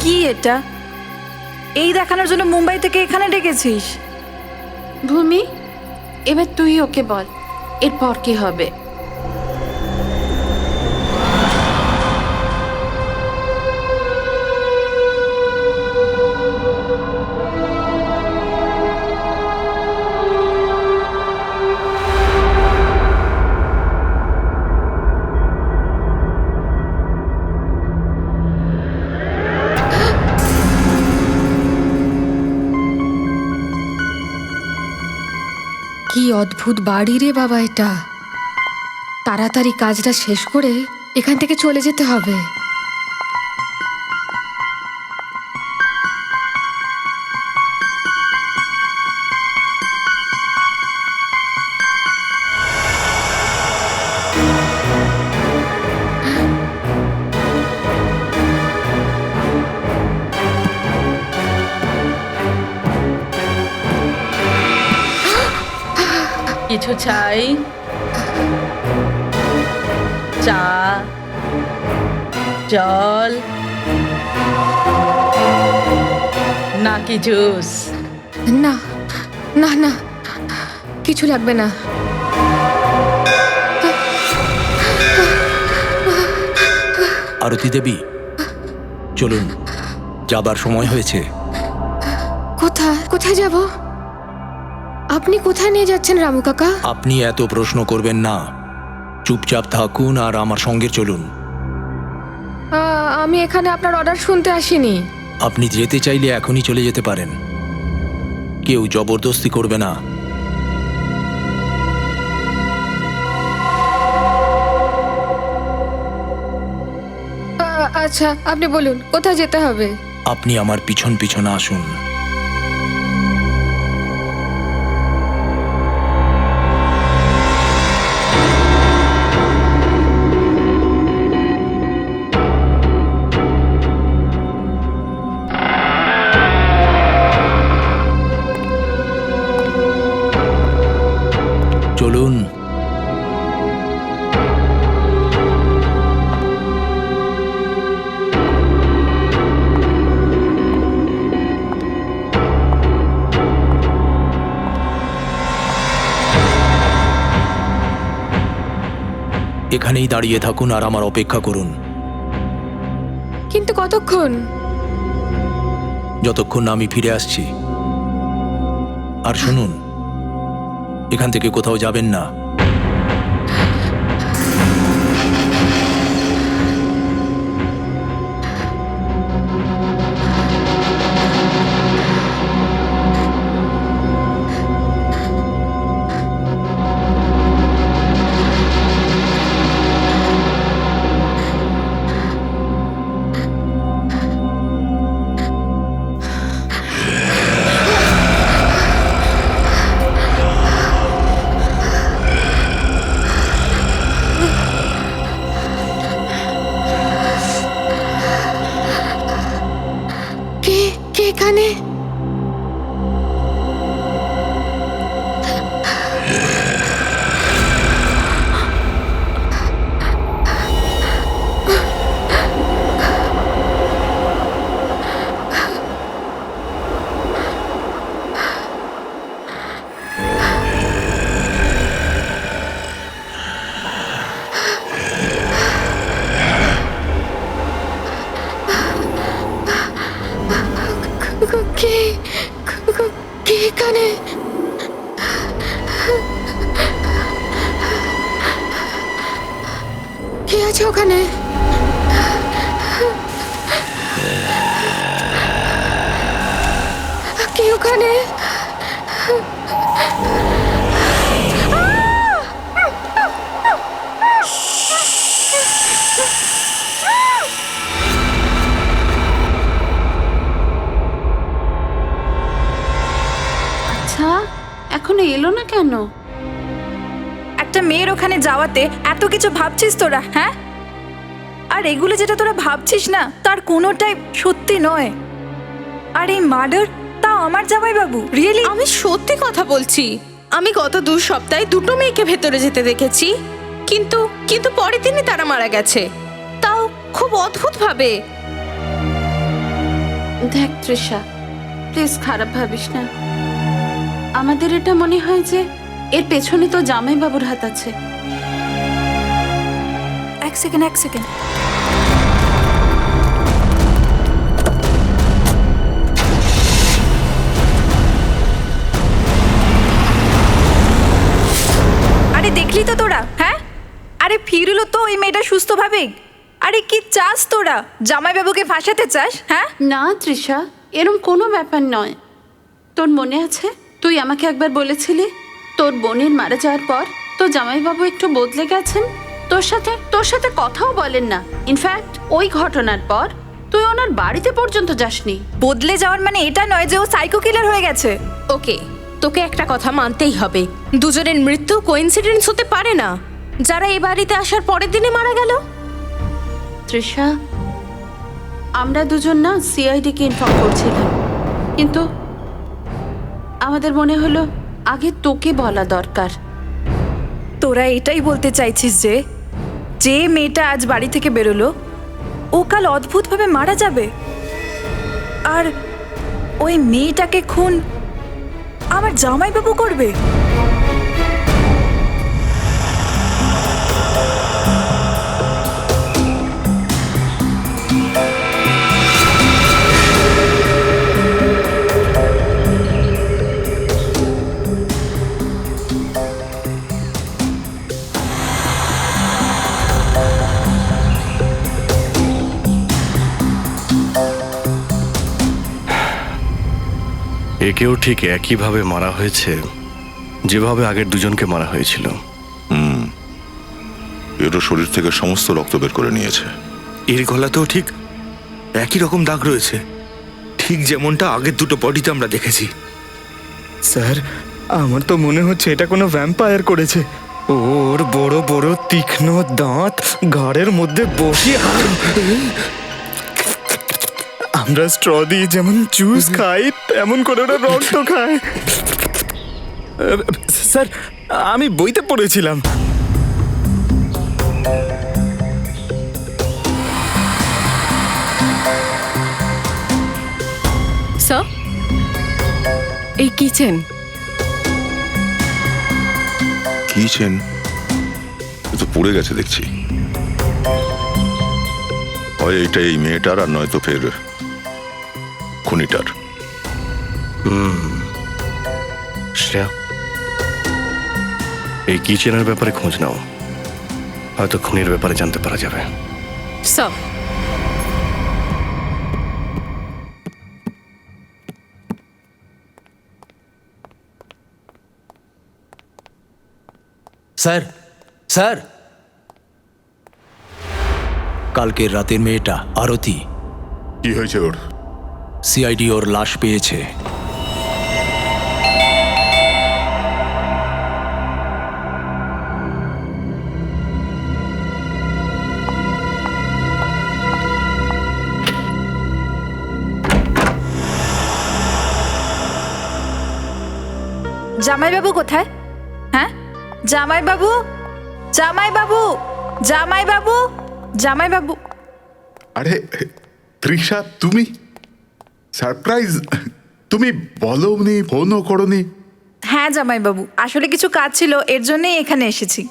কি এটা? এই দেখানোর জন্য মুম্বাই থেকে এখানে ডেকেছিস? ভূমি, এবার তুই ওকে বল এরপর কি হবে। কি অদ্ভুত বাড়ি রে বাবা এটা। তাড়াতাড়ি কাজটা শেষ করে এখান থেকে চলে যেতে হবে। কিছু চাই? চা, জল নাকি জুস? না না না, কিছু লাগবে না। আরতি দেবী, চলুন, যাবার সময় হয়েছে। কোথায় কোথায় যাব? আপনি কোথায় নিয়ে যাচ্ছেন রামু কাকা? আপনি এত প্রশ্ন করবেন না, চুপচাপ থাকুন আর আমার সঙ্গে চলুন। আমি এখানে আপনার অর্ডার শুনতে আসিনি। আপনি যেতে চাইলে এখনই চলে যেতে পারেন, কেউ জবরদস্তি করবে না। আচ্ছা, আপনি বলুন কোথায় যেতে হবে। আপনি আমার পিছন পিছন আসুন। চলুন। এখানেই দাঁড়িয়ে থাকুন আর আমার অপেক্ষা করুন। কিন্তু কতক্ষণ? যতক্ষণ না আমি ফিরে আসছি। আর শুনুন, এখান থেকে কোথাও যাবেন না। কে এখানে? কে এখানে? কে আছে ওখানে? কে ওখানে? আচ্ছা, এখনো এলো না কেন? একটা মেয়ের ওখানে যাওয়াতে এত কিছু ভাবছিস তোরা, হ্যাঁ? আর এগুলো যেটা তোরা ভাবছিস না, তার কোনোটাই সত্যি নয়। আর এই মার্ডার, তাও আমার জামাইবাবু। রিয়েলি? আমি সত্যি কথা বলছি। আমি গত 2 সপ্তাহে 2টো মেয়েকে ভেতরে যেতে দেখেছি, কিন্তু কিন্তু পরের দিনই তারা মারা গেছে, তাও খুব অদ্ভুত ভাবে। দেখ তৃষা, প্লিজ খারাপ ভাবিস না। আমাদের এটা মনে হয় যে এর পেছনে তো জামাইবাবুর হাত আছে। এক সেকেন্ড। আরে দেখলি তো তোরা, হ্যাঁ? আরে ফিরলো তো ওই মেয়েটা সুস্থভাবে। আরে কি চাস তোরা? জামাইবাবুকে ফাঁসাতে চাস, হ্যাঁ? না তৃষা, এরম কোনো ব্যাপার নয়। তোর মনে আছে তুই আমাকে একবার বলেছিলি তোর বোনের মারা যাওয়ার পর তোর জামাইবাবু একটু বদলে গেছেন, তোর সাথে কথাও বলেন না। ইনফ্যাক্ট ওই ঘটনার পর তুই ওনার বাড়িতে পর্যন্ত যাসনি। বদলে যাওয়ার মানে এটা নয় যে ও সাইকো কিলার হয়ে গেছে। ওকে, তোকে একটা কথা মানতেই হবে, দুজনের মৃত্যু কোইন্সিডেন্স হতে পারে না। যারা এই বাড়িতে আসার পরের দিনে মারা গেল। তৃষা, আমরা দুজন না সিআইডিকে ইনফর্ম করছিলাম, কিন্তু আমাদের মনে হলো আগে তোকে বলা দরকার। তোরা এটাই বলতে চাইছিস যে যে মেয়েটা আজ বাড়ি থেকে বেরোলো ও কাল অদ্ভুতভাবে মারা যাবে, আর ওই মেয়েটাকে খুন আমার জামাইবাবু করবে? একেও ঠিক একইভাবে মারা হয়েছে যেভাবে আগের দুজনকে মারা হয়েছিল। এরও শরীর থেকে সমস্ত রক্ত বের করে নিয়েছে। এর গলাতেও ঠিক একই রকম দাগ রয়েছে, ঠিক যেমনটা আগের দুটো বডিতে আমরা দেখেছি। স্যার, আমার তো মনে হচ্ছে এটা কোনো ভ্যাম্পায়ার করেছে। ওর বড় বড় তীক্ষ্ণ দাঁত ঘাড়ের মধ্যে বসিয়ে আমরা স্ট্র দিয়ে যেমন জুস খাই তেমন করে ওরা রক্ত খায়। স্যার, আমি বইতে পড়েছিলাম। স্যার, এই কিচেন কিচেন তো পুড়ে গেছে দেখছি। হয় এইটা এই মেয়েটার, আর নয়তো ফের খুনিটার। শ্রেয়া, এই কিচেনের ব্যাপারে খোঁজ নাও, হয়তো খুনির ব্যাপারে জানতে পারা যাবে। স্যার, স্যার, স্যার, কালকের রাতের মেয়েটা আরতি, কি হয়েছে ওর? সিআইডি ওর লাশ পেয়েছে। জামাইবাবু কোথায়? হ্যাঁ, জামাইবাবু, জামাইবাবু, জামাইবাবু, জামাইবাবু। আরে তৃষা, তুমি সারপ্রাইজ! তুমি বলোনি, ফোনও করনি। হ্যাঁ জামাইবাবু, আসলে কিছু কাজ ছিল, এর জন্যই এখানে এসেছি।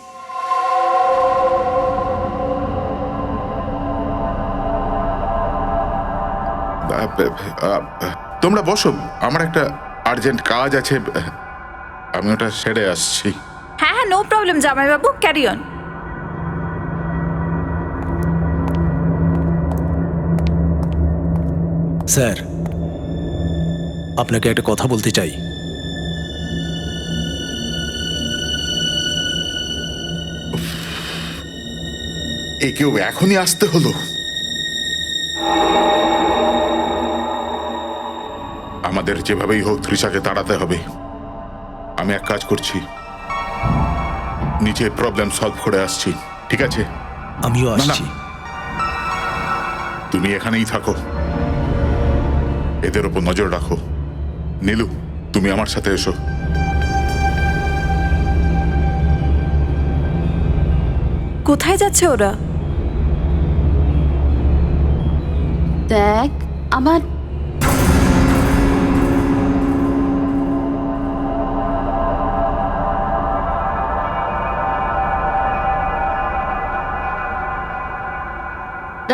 তোমরা বসো, আমার একটা আর্জেন্ট কাজ আছে, আমি ওটা সেরে আসছি। হ্যাঁ হ্যাঁ, নো প্রবলেম জামাইবাবু, ক্যারি অন। স্যার, আপনাকে একটা কথা বলতে চাই। একেও এখনই আসতে হলো? আমাদের যেভাবেই হোক তৃষাকে তাড়াতে হবে। আমি এক কাজ করছি, নিজের প্রবলেম সলভ করে আসছি, ঠিক আছে? আমিও আসছি। তুমি এখানেই থাকো, এদের উপর নজর রাখো। নীলু, তুমি আমার সাথে এসো। কোথায় যাচ্ছে ওরা? দেখ, আমার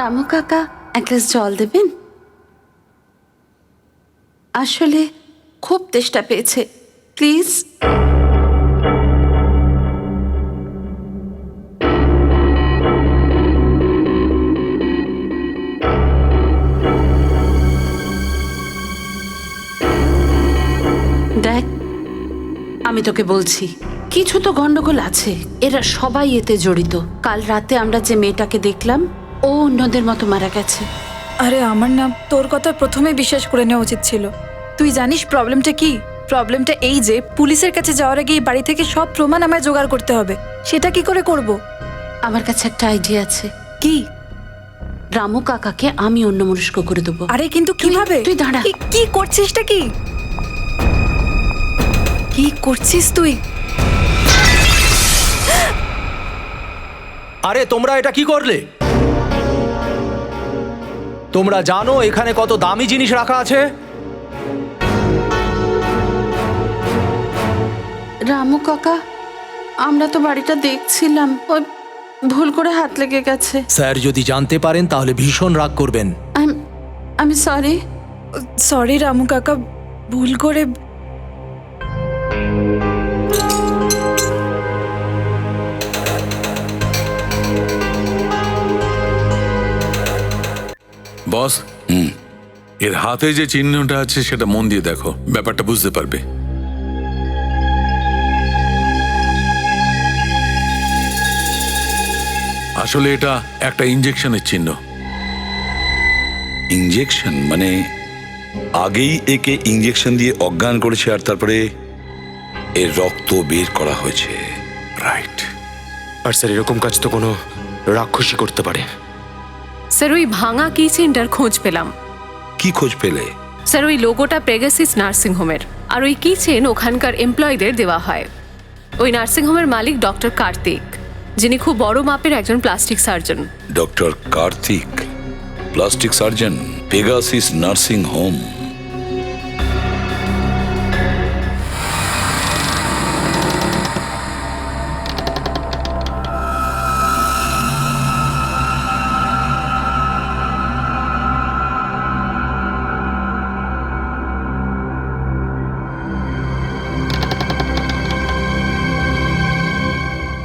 রামু কাকা এক গ্লাস জল দেবেন? আসলে খুব তেষ্টা পেয়েছে, প্লিজ। দেখ, আমি তোকে বলছি কিছু তো গন্ডগোল আছে, এরা সবাই এতে জড়িত। কাল রাতে আমরা যে মেয়েটাকে দেখলাম ও অন্যদের মতো মারা গেছে। আরে আমার না তোর কথা প্রথমে বিশ্বাস করে নেওয়া উচিত ছিল। তুই জানিস প্রবলেমটা কি? প্রবলেমটা এই যে পুলিশের কাছে যাওয়ার আগে এই বাড়ি থেকে সব প্রমাণ আমায় জোগাড় করতে হবে। সেটা কি করে করব? আমার কাছে একটা আইডিয়া আছে। কি? রামু কাকাকে আমি অন্যমনস্ক করে দেবো। আরে কিন্তু কিভাবে? তুই দাঁড়া। কি করছিসটা কি? কি করছিস তুই? আরে তোমরা এটা কি করলে? তোমরা জানো এখানে কত দামি জিনিস রাখা আছে? রামু কাকা, আমরা তো বাড়িটা দেখছিলাম, ওই ভুল করে হাত লেগে গেছে। স্যার যদি জানতে পারেন তাহলে ভীষণ রাগ করবেন। আমি সরি। সরি রামু কাকা, ভুল করে। বস, এর হাতে যে চিহ্নটা আছে সেটা মন দিয়ে দেখো, ব্যাপারটা বুঝতে পারবে। আসলে এটা একটা ইনজেকশনের চিহ্ন। ইঞ্জেকশন মানে আগেই একে ইঞ্জেকশন দিয়ে অজ্ঞান করেছে আর তারপরে এর রক্ত বের করা হয়েছে। রাইট। আর স্যার এরকম কাজ তো কোনো রাক্ষসী করতে পারে। স্যার ওই ভাঙা কিচেনটার খোঁজ পেলাম। কি খোঁজ পেলে? স্যার ওই লোগোটা পেগাসিস নার্সিংহোমের, আর ওই কিচেন ওখানকার এমপ্লয়ীদের দেওয়া হয়। ওই নার্সিংহোমের মালিক ডক্টর কার্তিক, যিনি খুব বড় মাপের একজন plastic surgeon. Doctor Kartik, plastic surgeon, Pegasus nursing home.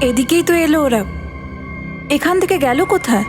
এদিকেই তো এলো ওরা, এখান থেকে গেল কোথায়?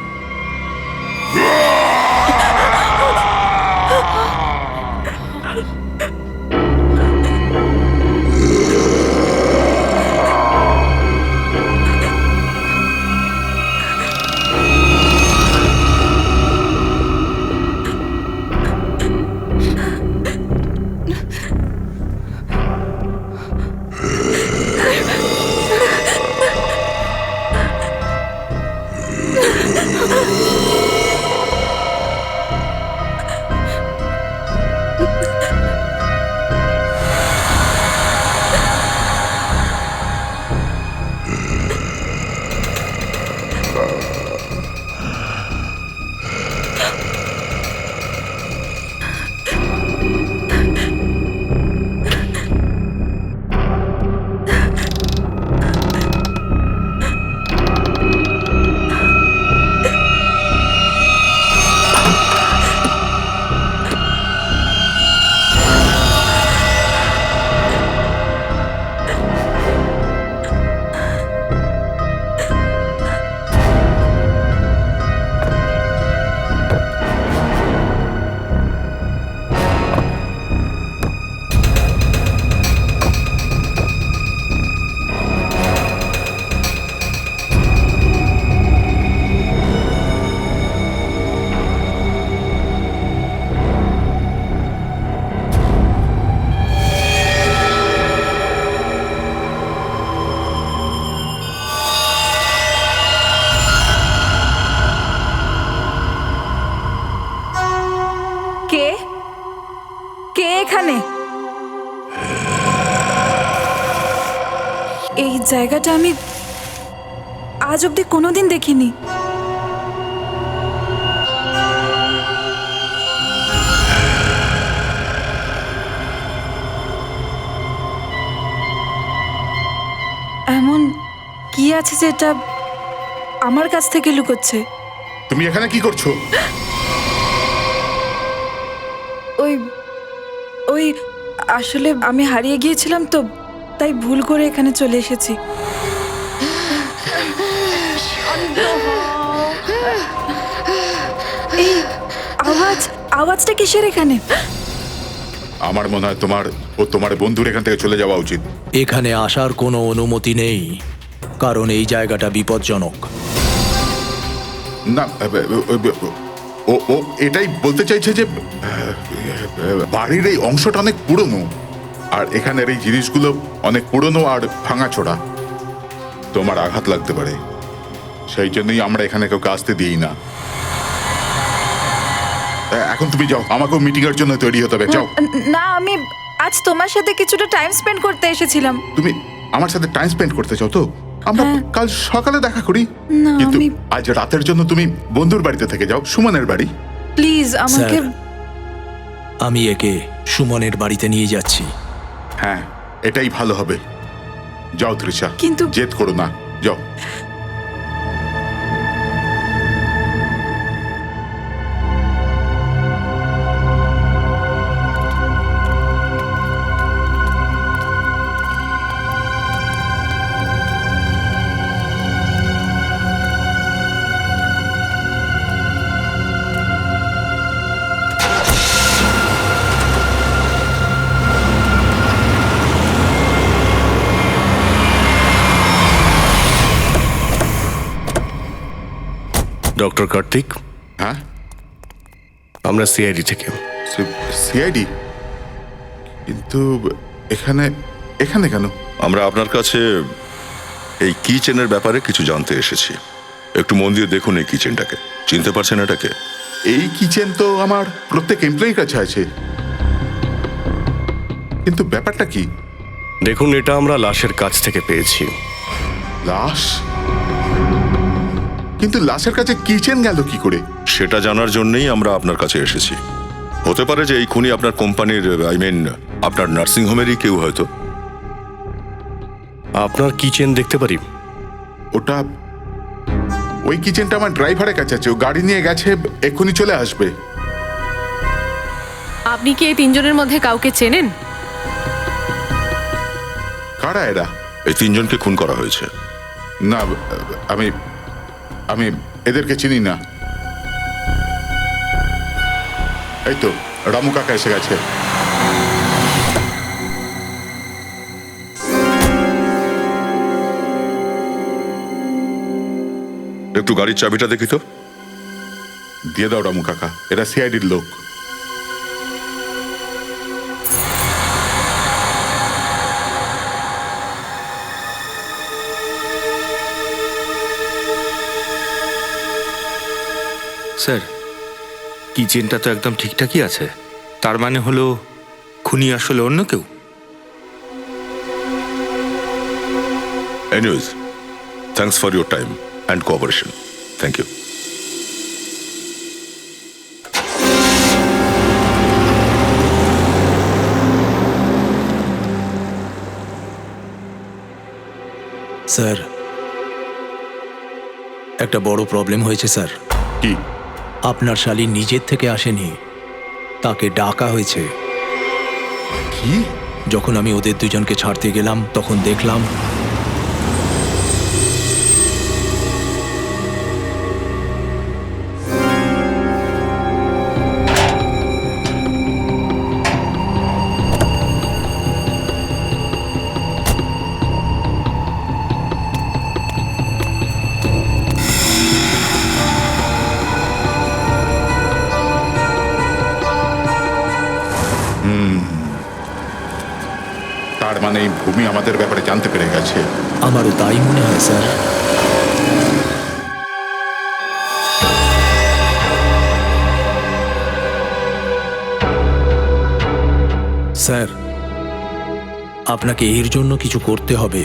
এখানে? এই জায়গাটা আমি আজ অব্দি কোনোদিন দেখিনি। এমন কি আছে যেটা আমার কাছ থেকে লুকোচ্ছে? তুমি এখানে কি করছো? ওই ওই আসলে আমি হারিয়ে গিয়েছিলাম তো, তাই ভুল করে এখানে চলে এসেছি। এই আওয়াজটা কিসের এখানে? আমার মনে হয় তোমার বন্ধুর এখান থেকে চলে যাওয়া উচিত। এখানে আসার কোনো অনুমতি নেই, কারণ এই জায়গাটা বিপজ্জনক। না, ও এটাই বলতে চাইছে যে বাড়ির এই অংশটা অনেক পুরনো, আর এখানের এই জিনিসগুলো অনেক পুরনো আর ভাঙাচোরা। তোমার আঘাত লাগতে পারে, সেই জন্যই আমরা এখানে কাউকে আসতে দিই না। এখন তুমি যাও, আমাকেও মিটিং এর জন্য তৈরি হতে হবে, যাও। না, আমি আজ তোমার সাথে কিছুটা টাইম স্পেন্ড করতে এসেছিলাম। তুমি আমার সাথে টাইম স্পেন্ড করতে চাও তো? আমরা কাল সকালে দেখা করি। না, কিন্তু আমি আজ রাতের জন্য তুমি বন্ধুর বাড়িতে থেকে যাও, সুমনের বাড়ি। প্লিজ আমাকে। স্যার, আমি একে সুমনের বাড়িতে নিয়ে যাচ্ছি। হ্যাঁ, এটাই ভালো হবে। যাও তৃষা, কিন্তু জেদ করো না, যাও। ডক্টর কার্তিক। হ্যাঁ, আমরা সিআইডি থেকে। সিআইডি? কিন্তু এখানে এখানে কেন? আমরা আপনার কাছে এই কিচেনের ব্যাপারে কিছু জানতে এসেছি। একটু মন দিয়ে দেখুন এই কিচেনটাকে। চিনতে পারছেন এটাকে? এই কিচেন তো আমার প্রত্যেক এমপ্লয়ির কাছে আছে, কিন্তু ব্যাপারটা কি? দেখুন, এটা আমরা লাশের কাছ থেকে পেয়েছি। লাশ? কিন্তু লাশের কাছে কিচেন গেল কি করে? সেটা জানার জন্যই আমরা আপনার কাছে এসেছি। হতে পারে যে এই খুনি আপনার কোম্পানির, আপনার নার্সিং হোমেরই কেউ হয়তো। আপনার কিচেন দেখতে পারি? ওটা ওই কিচেনটা আমার ড্রাইভারের কাছে আছে, ও গাড়ি নিয়ে গেছে, এক্ষুনি চলে আসবে। আপনি কি এই তিনজনের মধ্যে কাউকে চেনেন? কারা এরা? এই তিনজনকে খুন করা হয়েছে। না, আমি এদেরকে চিনি না। এই তো রামু কাকা এসে গেছে। একটু গাড়ির চাবিটা দেখি তো। দিয়ে দাও রামু কাকা, এরা সিআইডির লোক। স্যার, কিচেনটা তো একদম ঠিকঠাকই আছে। তার মানে হলো খুনি আসলে অন্য কেউ। Anyways, thanks for your time and cooperation. Thank you. Sir, একটা বড় প্রবলেম হয়েছে স্যার। কি? আপনার শালী নিজের থেকে আসেনি, তাকে ডাকা হয়েছে। কি? যখন আমি ওদের দুজনকে ছাড়তে গেলাম তখন দেখলাম তার মানে এই ভূমি আমাদের ব্যাপারে জানতে পেরে গেছে। আমারও তাই মনে হয় স্যার। স্যার, আপনাকে এর জন্য কিছু করতে হবে।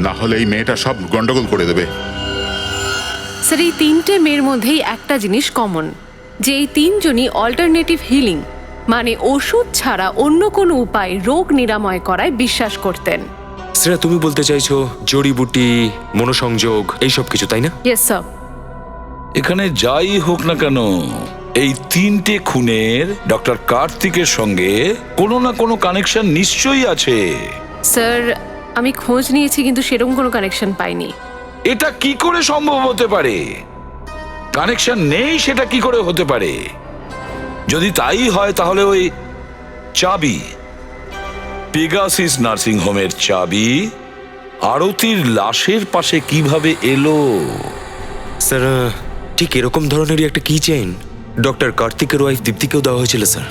না হলে এই মেয়েটা সব গন্ডগোল করে দেবে। স্যার, এই তিনটে মেয়ের মধ্যেই একটা জিনিস কমন, যে এই তিনজনই অল্টারনেটিভ হিলিং মানে ওষুধ ছাড়া অন্য কোনো উপায় রোগ নিরাময় করায় বিশ্বাস করতেন। শ্রেয়া, তুমি বলতে চাইছো জড়িবুটি, মনোসংযোগ এইসব কিছু, তাই না? Yes sir. এখানে যাই হোক না কেন, এই 3টে খুনের ডক্টর কার্তিকের সঙ্গে কোনো না কোনো কানেকশন নিশ্চয়ই আছে। স্যার আমি খোঁজ নিয়েছি কিন্তু সেরকম কোনো কানেকশন পাইনি। এটা কি করে সম্ভব হতে পারে? কানেকশন নেই সেটা কি করে হতে পারে? যদি তাই হয় তাহলে ওই চাবি, পেগাসিস নার্সিং হোমের চাবি আরতির লাশের পাশে কিভাবে এলো? স্যার ঠিক এরকম ধরনেরই একটা কি চেইন ডক্টর কার্তিকের ওয়াইফ দীপ্তিকেও দেওয়া হয়েছিল স্যার।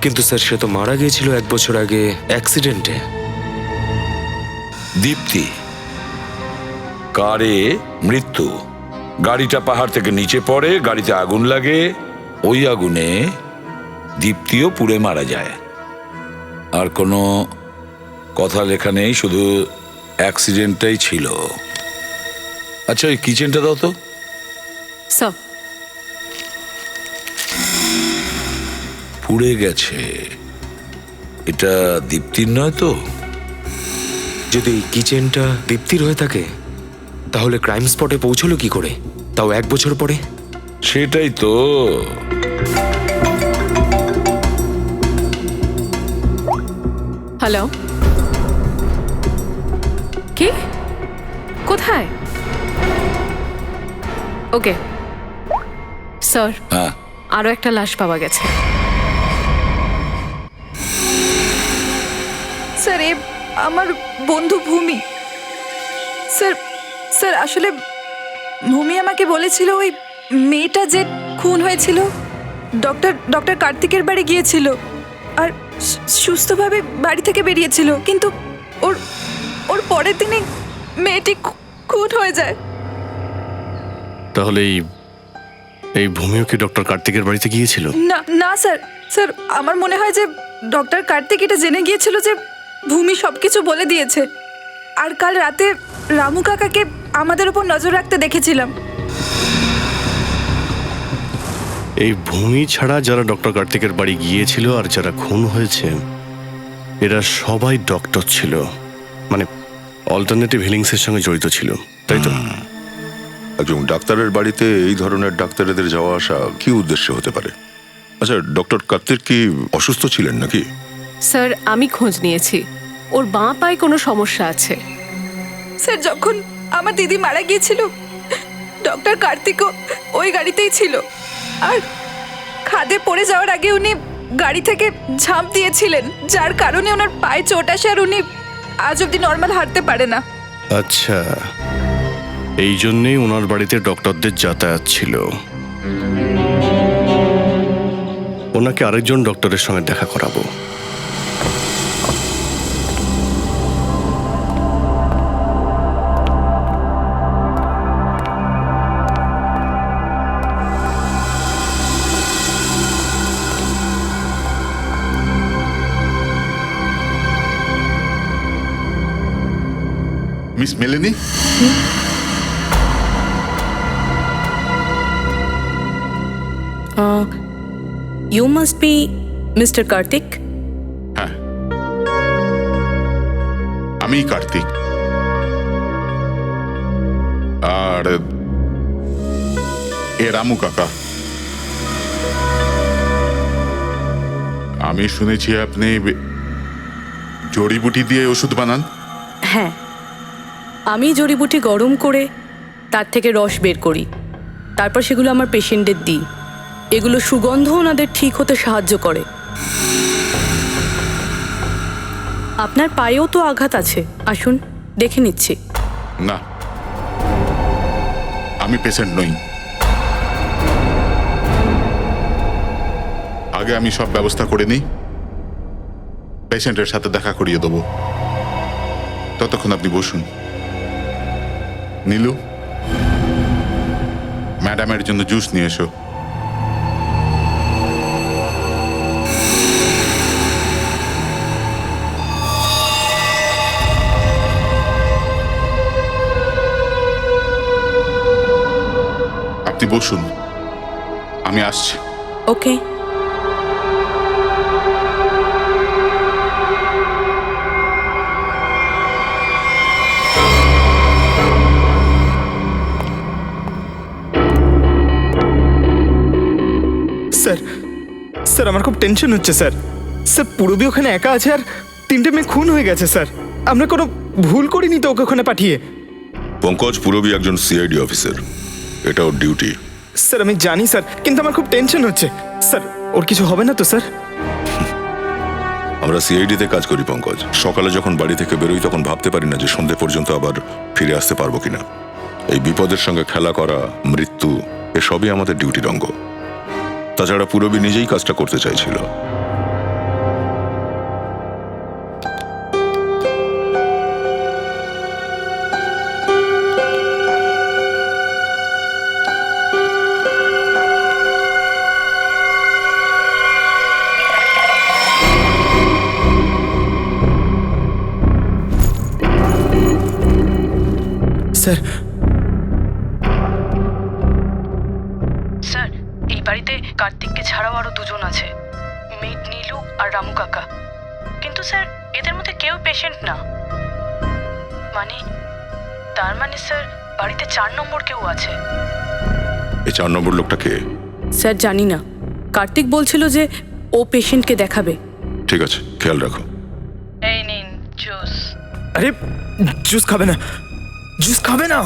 কিন্তু স্যার সে তো মারা গিয়েছিল 1 বছর আগে অ্যাক্সিডেন্টে। দীপ্তি কারে মৃত্যু, গাড়িটা পাহাড় থেকে নিচে পড়ে, গাড়িতে আগুন লাগে, ওই আগুনে দীপ্তিও পুড়ে মারা যায়। আর কোনো কথা লেখা নেই, শুধু অ্যাক্সিডেন্টটাই ছিল। আচ্ছা ওই কিচেনটা দাও তো। স্যার পুড়ে গেছে, এটা দীপ্তির নয় তো? যদি এই কিচেনটা দীপ্তির হয়ে থাকে তাহলে ক্রাইম স্পটে পৌঁছলো কি করে, তাও 1 বছর পরে? সেটাই তো। হ্যালো, কি কোথায়? ওকে স্যার, হ্যাঁ আরো একটা লাশ পাওয়া গেছে। স্যার এ আমার বন্ধু ভূমি। স্যার স্যার আসলে ভূমি আমাকে বলেছিল ওই মেয়েটা যে খুন হয়েছিল ডক্টর কার্তিকের বাড়ি গিয়েছিল আর সুস্থভাবে বাড়ি থেকে বেরিয়েছিল, কিন্তু ওর ওর পরের দিনই মেয়েটি খুন হয়ে যায়। তাহলে এই ভূমিও কি ডক্টর কার্তিকের বাড়িতে গিয়েছিল? না না স্যার, স্যার আমার মনে হয় যে ডক্টর কার্তিক এটা জেনে গিয়েছিল যে ভূমি সবকিছু বলে দিয়েছে। আর কাল রাতে রামু কাকাকে আমাদের উপর নজর রাখতে দেখেছিলাম। এই ভূমি ছাড়া যারা ডক্টর কার্তিকের বাড়ি গিয়েছিল আর যারা খুন হয়েছে এরা সবাই ডক্টর ছিল, মানে অল্টারনেটিভ হিলিংসের সঙ্গে জড়িত ছিল, তাই তো? একজন ডাক্তারের বাড়িতে এই ধরনের ডাক্তারদের যাওয়া আসা কি উদ্দেশ্য হতে পারে? আচ্ছা, ডক্টর কার্তিক কি অসুস্থ ছিলেন নাকি? স্যার আমি খোঁজ নিয়েছি, ওর বাঁ পায়ে কোনো সমস্যা আছে। স্যার যখন আমার দিদি মারা গিয়েছিল ডক্টর কার্তিকও ওই গাড়িতেই ছিল, আর খাদে পড়ে যাওয়ার আগে উনি গাড়ি থেকে ঝাঁপ দিয়েছিলেন, যার কারণে ওনার পায়ে চোট আসে আর উনি আজ অব্দি নর্মাল হাঁটতে পারে না। আচ্ছা, এই জন্যেই ওনার বাড়িতে ডক্টরদের যাতায়াত ছিল। ওনাকে আরেকজন ডক্টরের সঙ্গে দেখা করাবো। Miss Melanie, you must be mister Kartik. হ্যাঁ আমি কার্তিক। আর এ রামু কাকা। আমি শুনেছি আপনি জড়িবুটি দিয়ে ওষুধ বানান। হ্যাঁ, আমি জড়িবুটি গরম করে তার থেকে রস বের করি, তারপর সেগুলো আমার পেশেন্টদের দিই। এগুলো সুগন্ধ ওনাদের ঠিক হতে সাহায্য করে। আপনার পায়েও তো আঘাত আছে, আসুন দেখে নিচ্ছি। না, আমি পেশেন্ট নই। আগে আমি সব ব্যবস্থা করে নিই, পেশেন্টের সাথে দেখা করিয়ে দেবো। ততক্ষণ আপনি বসুন। নীলু, ম্যাডামের জন্য জুস নিয়ে এসো। আপনি বসুন, আমি আসছি। ওকে। স্যার স্যার আমার খুব টেনশন হচ্ছে স্যার। স্যার পূরবী ওখানে একা আছে আর 3টে মেয়ে খুন হয়ে গেছে স্যার। আমরা কোনো ভুল করিনি তো ওকে ওখানে পাঠিয়ে। পঙ্কজ পূরবী একজন সিআইডি অফিসার, এটা ওর ডিউটি। স্যার আমি জানি স্যার, কিন্তু আমার খুব টেনশন হচ্ছে স্যার। ওর কিছু হবে না তো স্যার? আমরা সিআইডিতে কাজ করি পঙ্কজ। সকালে যখন বাড়ি থেকে বেরোই তখন ভাবতে পারি না যে সন্ধে পর্যন্ত আবার ফিরে আসতে পারবো কিনা। এই বিপদের সঙ্গে খেলা করা, মৃত্যু, এসবই আমাদের ডিউটির অঙ্গ। তাছাড়া পূরবী নিজেই কাজটা করতে চাইছিল। স্যার স্যার এই বাড়িতে কার্তিককে ছাড়াও আরো 2জন আছে, মেট নীলু আর রামু কাকা। কিন্তু স্যার এদের মধ্যে কেউ পেশেন্ট না। তার মানে স্যার বাড়িতে 4 নম্বর কেউ আছে। এই 4 নম্বর লোকটা কে? স্যার জানি না, কার্তিক বলছিল যে ও পেশেন্টকে দেখাবে। ঠিক আছে, খেয়াল রাখো। এই নিন জুস। আরে জুস খাবে না, জুস খাবে না।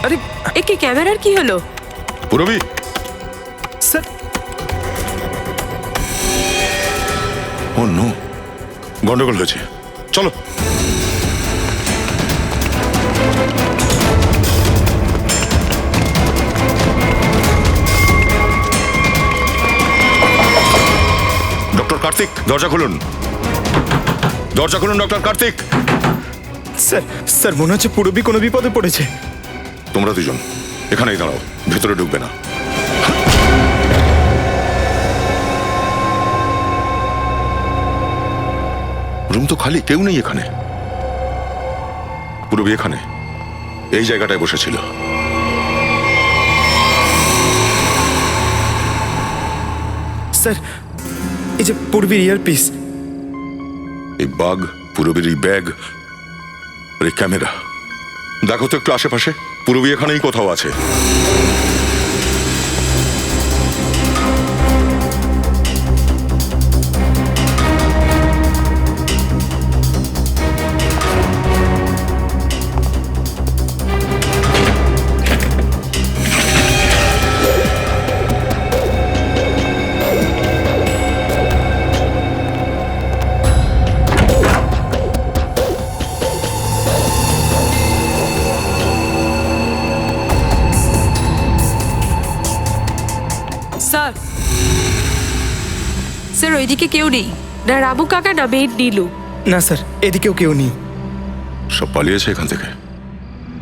আরে একে ক্যামেরার কি হলো? পূরবী, স্যার ও নো, গন্ডগোল হয়েছে, চলো। ডক্টর কার্তিক, দরজা খুলুন, দরজা খুলুন ডক্টর কার্তিক। স্যার স্যার মনে হচ্ছে পূরবী কোনো বিপদে পড়েছে। তোমরা 2জন এখানেই দাঁড়াও, ভেতরে ঢুকবে না। রুম তো খালি, কেউ নেই এখানে। পূরবী এখানে এই জায়গাটায় বসেছিল। স্যার এই যে পূরবীর ইয়ারপিস, এই বাঘ, পূরবীর এই ব্যাগ, আর এই ক্যামেরা, দেখো তো একটু আশেপাশে। পূরবী এখানেই কোথাও আছে। স্যার স্যার ওইদিকে কেউ নেই, না রামু কাকা না মেট নীলু। না স্যার এদিকেও কেউ নেই। সব পালিয়েছে এখান থেকে।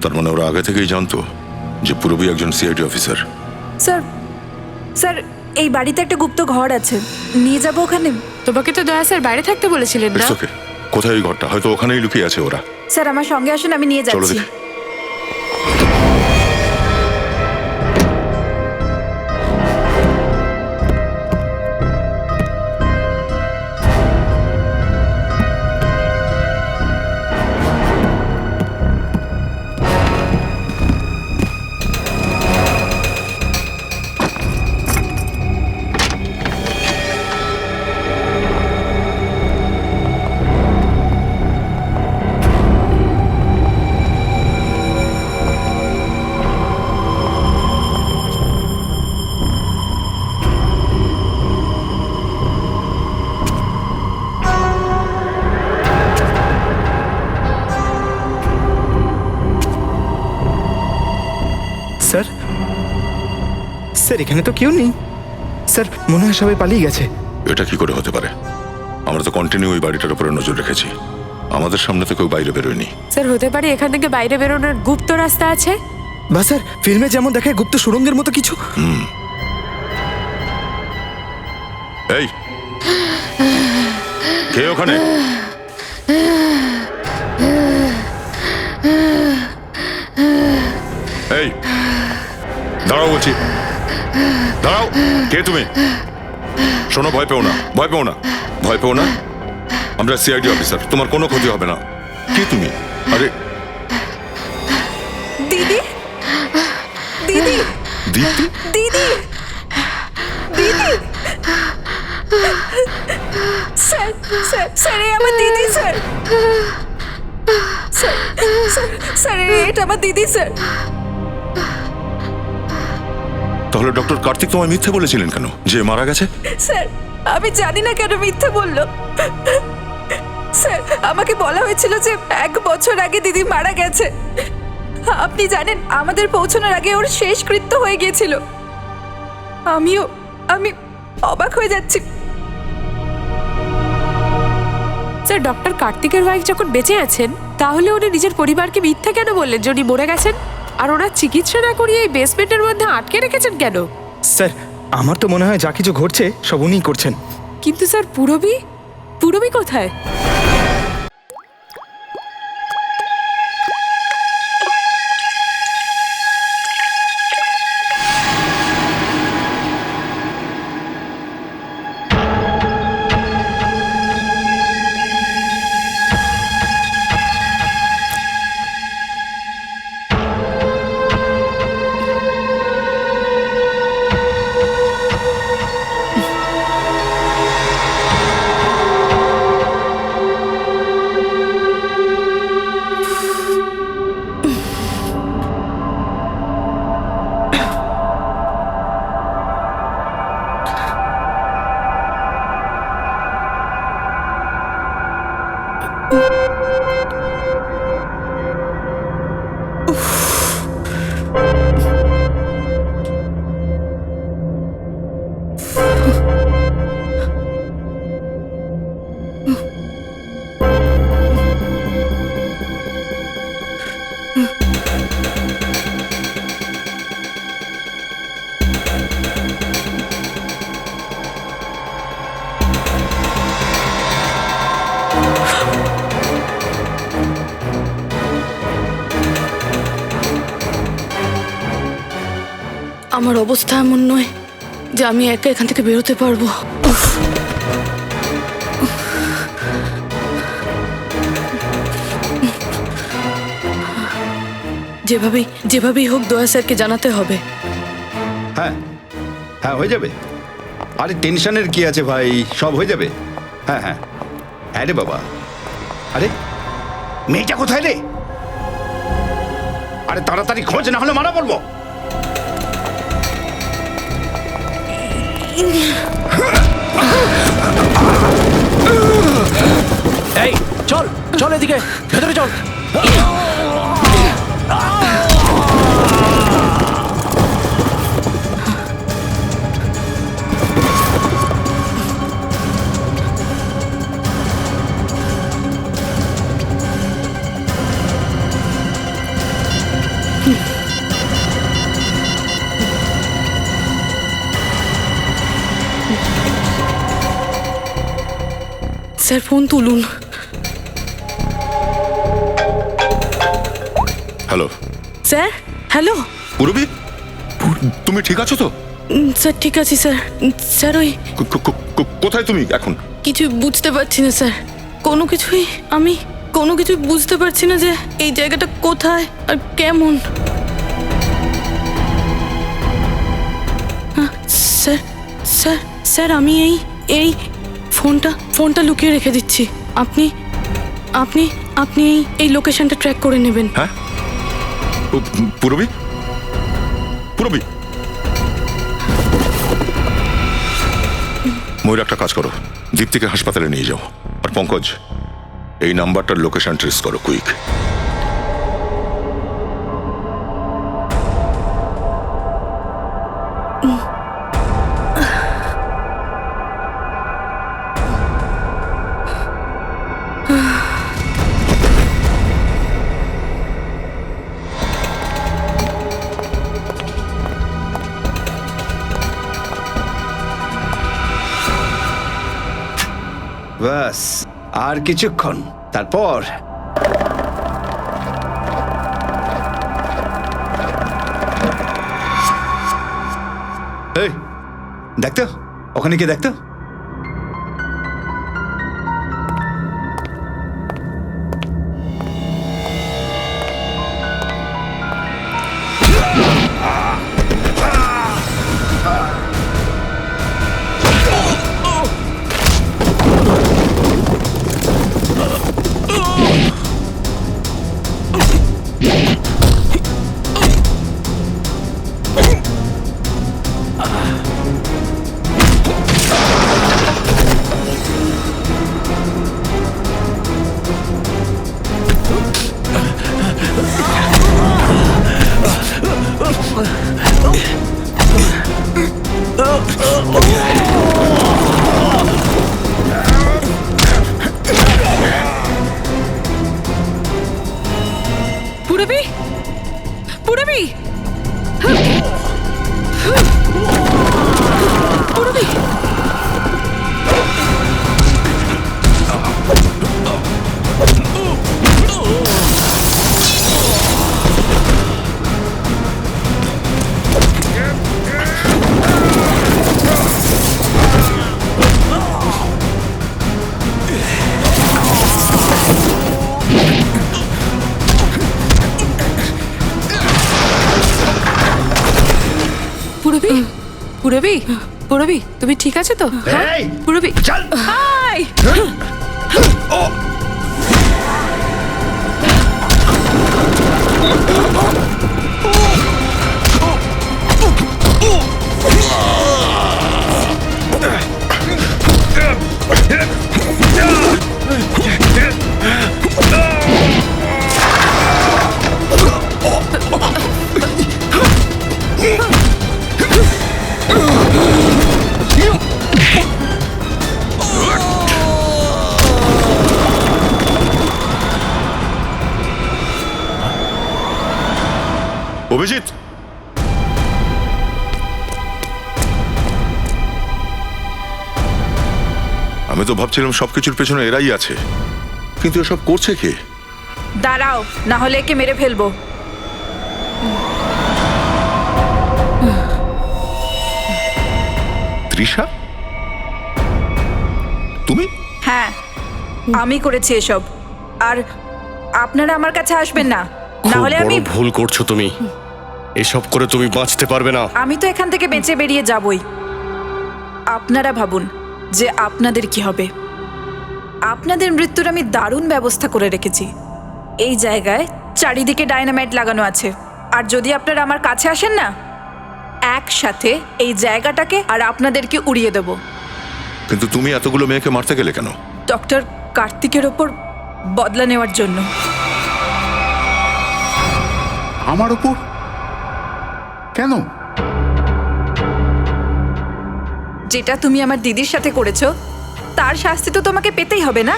তার মানে ওরা আগে থেকেই জানতো যে পূরবী একজন সিআইডি অফিসার। স্যার স্যার এই বাড়িতে একটা গুপ্ত ঘর আছে, নিয়ে যাবো ওখানে? তোমাকে তো দয়া স্যার বাইরে থাকতে বলেছিলেন না? It's okay. কোথায় ওই ঘরটা? হয়তো ওখানেই লুকিয়ে আছে ওরা। স্যার আমার সঙ্গে আসুন, আমি নিয়ে চলো যাচ্ছি। দেখি। স্যার স্যার এখানে তো কেউ নেই। স্যার মনে হয় সবাই পালিয়ে গেছে। এটা কি করে হতে পারে? আমরা তো কন্টিনিউ ওই বাড়িটার উপরে নজর রেখেছি। আমাদের সামনে তো কেউ বাইরে বেরোয়নি। স্যার হতে পারে এখান থেকে বাইরে বেরোনোর গুপ্ত রাস্তা আছে। বা স্যার ফিল্মে যেমন দেখায় গুপ্ত সুড়ঙ্গের মতো কিছু। এই কে ওখানে? এই দাঁড়াও বলছি। দাঁড়াও, কে তুমি? শোনো, ভয় পেও না, ভয় পেও না, ভয় পেও না। আমরা সিআইডি অফিসার, তোমার কোনো ক্ষতি হবে না। কে তুমি? আরে দিদি দিদি দীপ্তি? দিদি দিদি স্যার স্যার স্যার এই আমার দিদি স্যার স্যার স্যার স্যার এটা আমার দিদি স্যার। তাহলে ডক্টর কার্তিক তোমায় মিথ্যে বলেছিলেন কেন যে মারা গেছে? স্যার আমি জানি না কেন মিথ্যে বললো। স্যার আমাকে বলা হয়েছিল যে 1 বছর আগে দিদি মারা গেছে। আপনি জানেন আমাদের পৌঁছানোর আগে ওর শেষকৃত্য হয়ে গিয়েছিল। আমি অবাক হয়ে যাচ্ছি। স্যার ডক্টর কার্তিকের ওয়াইফ যখন বেঁচে আছেন তাহলে উনি নিজের পরিবারকে মিথ্যে কেন বললেন যে উনি মরে গেছেন? আর ওনার চিকিৎসা না করিয়ে এই বেসমেন্টের মধ্যে আটকে রেখেছেন কেন? স্যার আমার তো মনে হয় যা কিছু ঘটছে সব উনিই করছেন। কিন্তু স্যার পুরবি কোথায়? আমার অবস্থা এমন নয় যে আমি একা এখান থেকে বেরোতে পারবো। যেভাবেই হোক দয়া স্যারকে জানাতে হবে। হ্যাঁ হ্যাঁ হয়ে যাবে। আরে টেনশনের কি আছে ভাই, সব হয়ে যাবে। হ্যাঁ হ্যাঁ হ্যাঁ রে বাবা। আরে মেয়েটা কোথায় রে? আরে তাড়াতাড়ি খোঁজ, না হলে মারা পড়বো। এই চল চল এদিকে, ভেতরে চল। স্যার ফোন তুলুন। Hello sir. হ্যালো পুরবি, তুমি ঠিক আছো তো? স্যার ঠিক আছি স্যার। স্যার ওই কোথায় তুমি এখন? কিছু বুঝতে পারছি না স্যার, আমি কোনো কিছু বুঝতে পারছি না যে এই জায়গাটা কোথায় আর কেমন। স্যার স্যার স্যার আমি এই ফোনটা লুকিয়ে রেখে দিচ্ছি। আপনি আপনি আপনি এই লোকেশনটা ট্র্যাক করে নেবেন। হ্যাঁ পুরবি, পুরবি ময়ূর একটা কাজ করো, দীপ্তিকে হাসপাতালে নিয়ে যাও। আর পঙ্কজ এই নাম্বারটার লোকেশন ট্রেস করো কুইক। ব্যাস আর কিছুক্ষণ, তারপর এই দেখতো, ওখানে কে দেখতো? পুরবি, পুরবি, পুরবি। পুরবি, পুরবি, পুরবি, তুমি ঠিক আছে তো? এই, পুরবি, চল। হাই। অভিজিৎ, আমি তো ভাবছিলাম সবকিছুর পেছনে এরাই আছে, কিন্তু এসব করছে কে? দাঁড়াও, না হলে একে মেরে ফেলবো। তৃষা, তুমি? হ্যাঁ, আমি করেছি এসব। আর আপনারা আমার কাছে আসবেন না, না খুব হলে বড় আমি ভুল করছো তুমি। এসব করে তুমি বাঁচতে পারবে না। আমি তো এখান থেকে বেঁচে বেরিয়ে যাবই। আপনারা ভাবুন যে আপনাদের কি হবে। আপনাদের মৃত্যুর আমি দারুণ ব্যবস্থা করে রেখেছি। এই জায়গায় চারিদিকে ডায়নামাইট লাগানো আছে। আর যদি আপনারা আমার কাছে আসেন না, একসাথে এই জায়গাটাকে আর আপনাদেরকে উড়িয়ে দেব। কিন্তু তুমি এতগুলো মেয়েকে মারতে গেলে কেন? ডক্টর কার্তিকের ওপর বদলা নেওয়ার জন্য। আমার ওপর কেন? যেটা তুমি আমার দিদির সাথে করেছো তার শাস্তি তো তোমাকে পেতেই হবে না?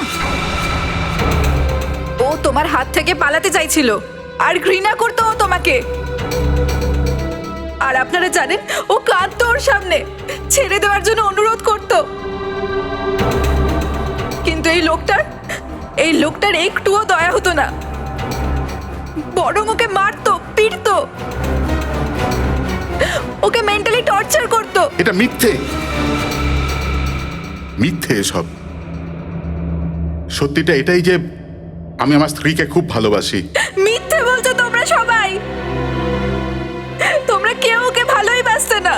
ও তোমার হাত থেকে পালাতে চাইছিল আর ঘৃণা করতো ও তোমাকে। আর আপনারা জানেন ও কাঁদতো ওর সামনে, ছেড়ে দেওয়ার জন্য অনুরোধ করত। কিন্তু এই লোকটার একটুও দয়া হতো না, বরং ওকে মারতো, পিটতো, ওকে মেন্টালি টর্চার করতো। এটা মিথ্যে, মিথ্যে এসব। সত্যিটা এটাই যে আমি আমার স্ত্রীকে খুব ভালোবাসি। মিথ্যে বলছো তোমরা সবাই। তোমরা কেউ ওকে ভালোই বাসতে না।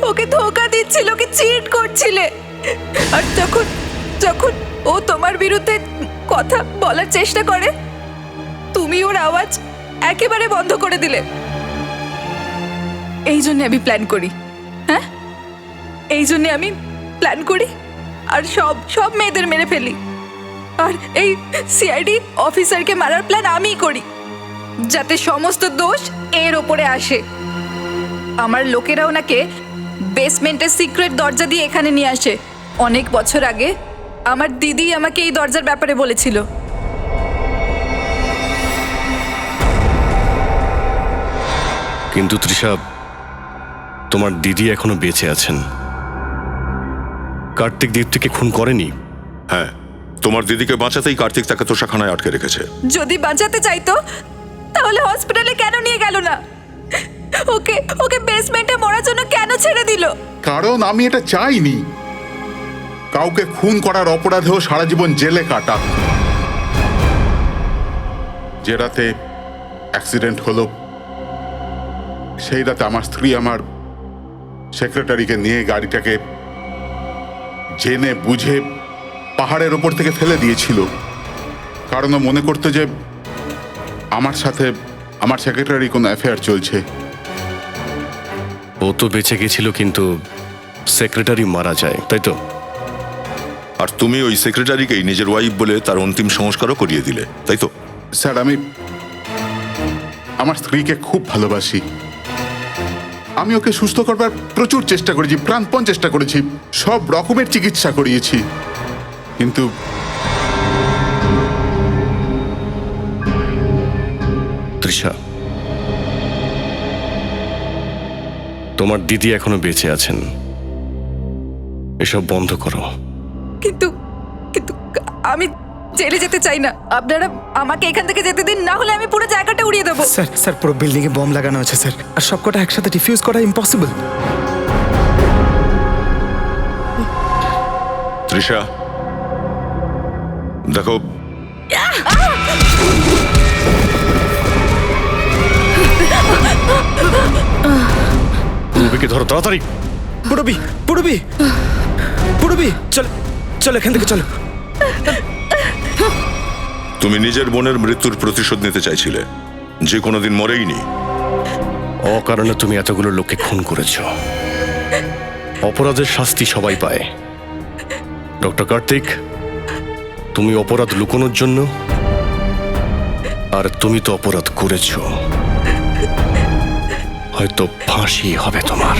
ওকে ধোঁকা দিচ্ছিল, ওকে চিট করছিলে। আর যখন যখন ও তোমার বিরুদ্ধে কথা বলার চেষ্টা করে, তুমি ওর আওয়াজ একেবারে বন্ধ করে দিলে। এই জন্য আমি প্ল্যান করি, হ্যাঁ, এই জন্য আমি প্ল্যান করি আর সব মেয়েদের মেরে ফেলি। আর এই সিআইডি অফিসারকে মারার প্ল্যান আমিই করি, যাতে সমস্ত দোষ এর ওপরে আসে। আমার লোকেরা ওনাকে বেসমেন্টের সিক্রেট দরজা দিয়ে এখানে নিয়ে আসে। অনেক বছর আগে আমার দিদি আমাকে এই দরজার ব্যাপারে বলেছিল। কিন্তু তৃষা, তোমার দিদি এখনো বেঁচে আছেন। কার্তিক দীপ্তিকে খুন করেনি। হ্যাঁ, তোমার দিদিকে বাঁচাতেই কার্তিক তাকে তোষাখানায় আটকে রেখেছে। যদি বাঁচাতে চাইতো তাহলে হসপিটালে কেন নিয়ে গেল না? ওকে ওকে বেসমেন্টে মরার জন্য কেন ছেড়ে দিল? কারণ আমি এটা চাইনি কাউকে খুন করার অপরাধেও সারা জীবন জেলে কাটা। যে রাতে অ্যাক্সিডেন্ট হলো সেই রাতে আমার স্ত্রী আমার সেক্রেটারিকে নিয়ে গাড়িটাকে জেনে বুঝে পাহাড়ের ওপর থেকে ফেলে দিয়েছিল, কারণ ও মনে করতো যে আমার সাথে আমার সেক্রেটারি কোনো অ্যাফেয়ার চলছে। ও তো বেঁচে গেছিল, কিন্তু সেক্রেটারি মারা যায়, তাই তো? আর তুমি ওই সেক্রেটারিকেই নিজের ওয়াইফ বলে তার অন্তিম সংস্কারও করিয়ে দিলে, তাই তো? স্যার, আমি আমার স্ত্রীকে খুব ভালোবাসি। আমি ওকে সুস্থ করবার প্রচুর চেষ্টা করেছি, প্রাণপণ চেষ্টা করেছি, সব রকমের চিকিৎসা করিয়েছি, কিন্তু তৃষা, তোমার দিদি এখনো বেঁচে আছেন, এসব বন্ধ করো। কিন্তু কিন্তু আমি জেলে যেতে চাই না। আপনারা আমাকে এখান থেকে যেতে দিন, না হলে আমি পুরো জায়গাটা উড়িয়ে দেবো। স্যার স্যার পুরো বিল্ডিং এ বম লাগানো আছে স্যার, আর সবকটা একসাথে ডিফিউজ করা ইম্পসিবল। তৃষা দেখো, পূর্বীকে ধরো তাড়াতাড়ি। পুরবি পুরবি পুরবি, চল চল এখান থেকে চলো। তুমি নিজের বোনের মৃত্যুর প্রতিশোধ নিতে চাইছিলে, যে কোনোদিন মরেইনি। অকারণে তুমি এতগুলো লোককে খুন করেছ। অপরাধের শাস্তি সবাই পায়। ডক্টর কার্তিক, তুমি অপরাধ লুকোনোর জন্য, আর তুমি তো অপরাধ করেছ, হয়তো ফাঁসি হবে তোমার।